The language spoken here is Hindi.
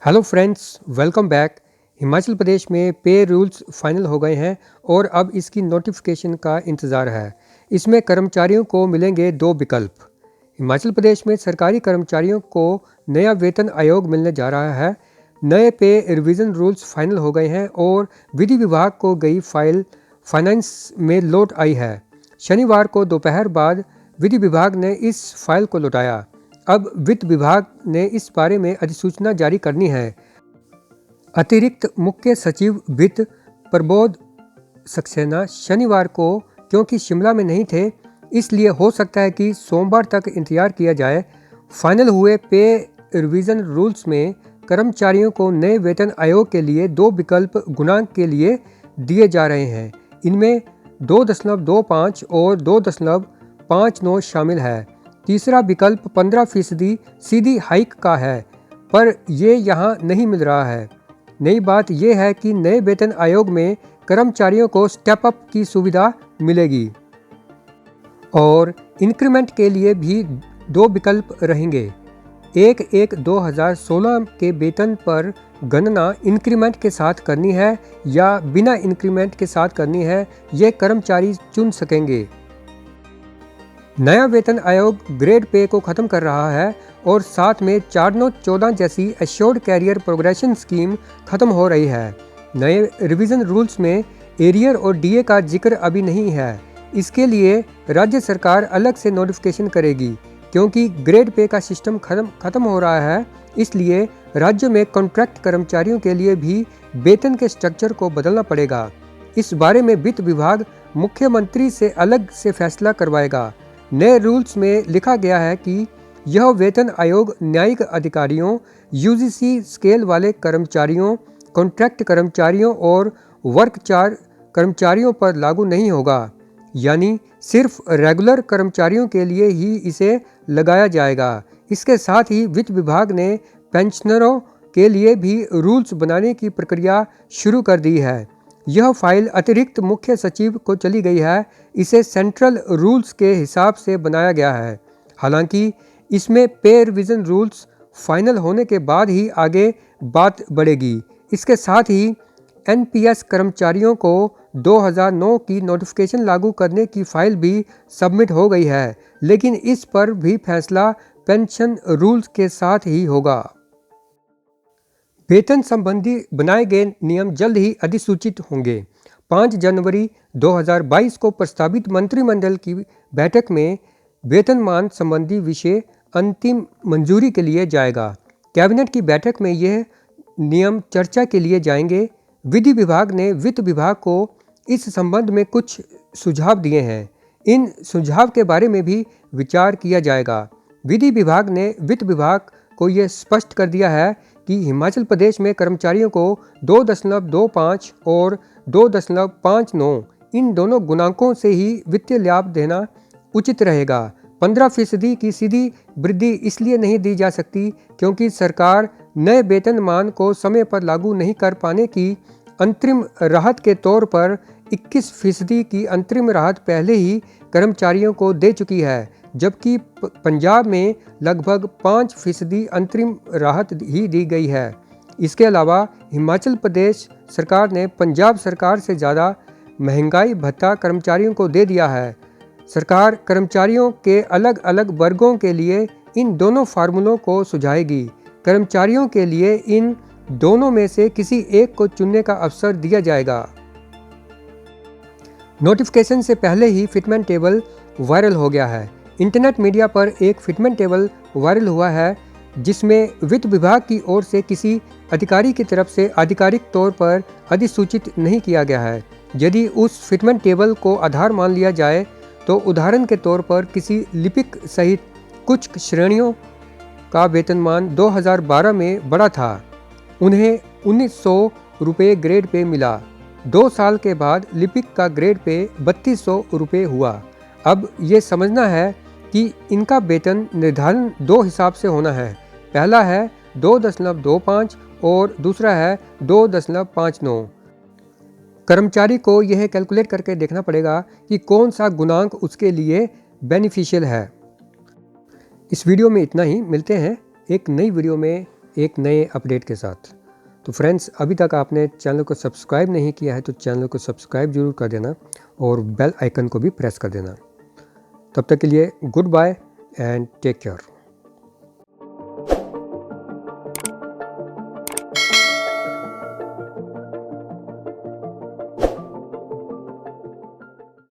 Hello friends, welcome back. Himachal Pradesh में पे रूल्स फाइनल हो गए हैं और अब इसकी नोटिफिकेशन का इंतज़ार है। इसमें कर्मचारियों को मिलेंगे दो विकल्प। हिमाचल प्रदेश में सरकारी कर्मचारियों को नया वेतन आयोग मिलने जा रहा है। नए पे रिवीजन रूल्स फाइनल हो गए हैं और विधि विभाग को गई फाइल फाइनेंस में लौट आई है। शनिवार को दोपहर बाद विधि विभाग ने इस फाइल को लौटाया। अब वित्त विभाग ने इस बारे में अधिसूचना जारी करनी है। अतिरिक्त मुख्य सचिव वित्त प्रबोध सक्सेना शनिवार को, क्योंकि शिमला में नहीं थे, इसलिए हो सकता है कि सोमवार तक इंतजार किया जाए। फाइनल हुए पे रिवीजन रूल्स में कर्मचारियों को नए वेतन आयोग के लिए दो विकल्प गुणांक के लिए दिए जा रहे हैं। इनमें 2.25 और 2.59 शामिल है। तीसरा विकल्प 15% सीधी हाइक का है, पर ये यहाँ नहीं मिल रहा है। नई बात यह है कि नए वेतन आयोग में कर्मचारियों को स्टेप अप की सुविधा मिलेगी और इंक्रीमेंट के लिए भी दो विकल्प रहेंगे। 1/1/2016 के वेतन पर गणना इंक्रीमेंट के साथ करनी है या बिना इंक्रीमेंट के साथ करनी है, ये कर्मचारी चुन सकेंगे। नया वेतन आयोग ग्रेड पे को ख़त्म कर रहा है और साथ में 4-9-14 जैसी एश्योर्ड कैरियर प्रोग्रेशन स्कीम ख़त्म हो रही है। नए रिवीजन रूल्स में एरियर और डीए का जिक्र अभी नहीं है। इसके लिए राज्य सरकार अलग से नोटिफिकेशन करेगी। क्योंकि ग्रेड पे का सिस्टम ख़त्म हो रहा है, इसलिए राज्य में कॉन्ट्रैक्ट कर्मचारियों के लिए भी वेतन के स्ट्रक्चर को बदलना पड़ेगा। इस बारे में वित्त विभाग मुख्यमंत्री से अलग से फैसला करवाएगा। नए रूल्स में लिखा गया है कि यह वेतन आयोग न्यायिक अधिकारियों, यूजीसी स्केल वाले कर्मचारियों, कॉन्ट्रैक्ट कर्मचारियों और वर्कचार कर्मचारियों पर लागू नहीं होगा, यानी सिर्फ रेगुलर कर्मचारियों के लिए ही इसे लगाया जाएगा। इसके साथ ही वित्त विभाग ने पेंशनरों के लिए भी रूल्स बनाने की प्रक्रिया शुरू कर दी है। यह फाइल अतिरिक्त मुख्य सचिव को चली गई है। इसे सेंट्रल रूल्स के हिसाब से बनाया गया है। हालांकि इसमें पे रिवीजन रूल्स फाइनल होने के बाद ही आगे बात बढ़ेगी। इसके साथ ही एनपीएस कर्मचारियों को 2009 की नोटिफिकेशन लागू करने की फाइल भी सबमिट हो गई है, लेकिन इस पर भी फैसला पेंशन रूल्स के साथ ही होगा। वेतन संबंधी बनाए गए नियम जल्द ही अधिसूचित होंगे। 5 जनवरी 2022 को प्रस्तावित मंत्रिमंडल की बैठक में वेतनमान संबंधी विषय अंतिम मंजूरी के लिए जाएगा। कैबिनेट की बैठक में यह नियम चर्चा के लिए जाएंगे। विधि विभाग ने वित्त विभाग को इस संबंध में कुछ सुझाव दिए हैं। इन सुझाव के बारे में भी विचार किया जाएगा। विधि विभाग ने वित्त विभाग को यह स्पष्ट कर दिया है कि हिमाचल प्रदेश में कर्मचारियों को 2.25 और 2.59 इन दोनों गुणांकों से ही वित्तीय लाभ देना उचित रहेगा। 15% की सीधी वृद्धि इसलिए नहीं दी जा सकती क्योंकि सरकार नए वेतनमान को समय पर लागू नहीं कर पाने की अंतरिम राहत के तौर पर 21% की अंतरिम राहत पहले ही कर्मचारियों को दे चुकी है, जबकि पंजाब में लगभग 5% अंतरिम राहत ही दी गई है। इसके अलावा हिमाचल प्रदेश सरकार ने पंजाब सरकार से ज़्यादा महंगाई भत्ता कर्मचारियों को दे दिया है। सरकार कर्मचारियों के अलग अलग वर्गों के लिए इन दोनों फार्मूलों को सुझाएगी। कर्मचारियों के लिए इन दोनों में से किसी एक को चुनने का अवसर दिया जाएगा। नोटिफिकेशन से पहले ही फिटमेंट टेबल वायरल हो गया है। इंटरनेट मीडिया पर एक फिटमेंट टेबल वायरल हुआ है जिसमें वित्त विभाग की ओर से किसी अधिकारी की तरफ से आधिकारिक तौर पर अधिसूचित नहीं किया गया है। यदि उस फिटमेंट टेबल को आधार मान लिया जाए तो उदाहरण के तौर पर किसी लिपिक सहित कुछ श्रेणियों का वेतनमान 2012 में बढ़ा था। उन्हें 1900 रुपये ग्रेड पे मिला। 2 साल के बाद लिपिक का ग्रेड पे 3200 रुपये हुआ। अब ये समझना है कि इनका वेतन निर्धारण 2 हिसाब से होना है। पहला है 2.25 और दूसरा है 2.59। कर्मचारी को यह कैलकुलेट करके देखना पड़ेगा कि कौन सा गुणांक उसके लिए बेनिफिशियल है। इस वीडियो में इतना ही। मिलते हैं एक नई वीडियो में एक नए अपडेट के साथ। तो फ्रेंड्स, अभी तक आपने चैनल को सब्सक्राइब नहीं किया है तो चैनल को सब्सक्राइब जरूर कर देना और बेल आइकन को भी प्रेस कर देना। तब तक के लिए good bye and take care.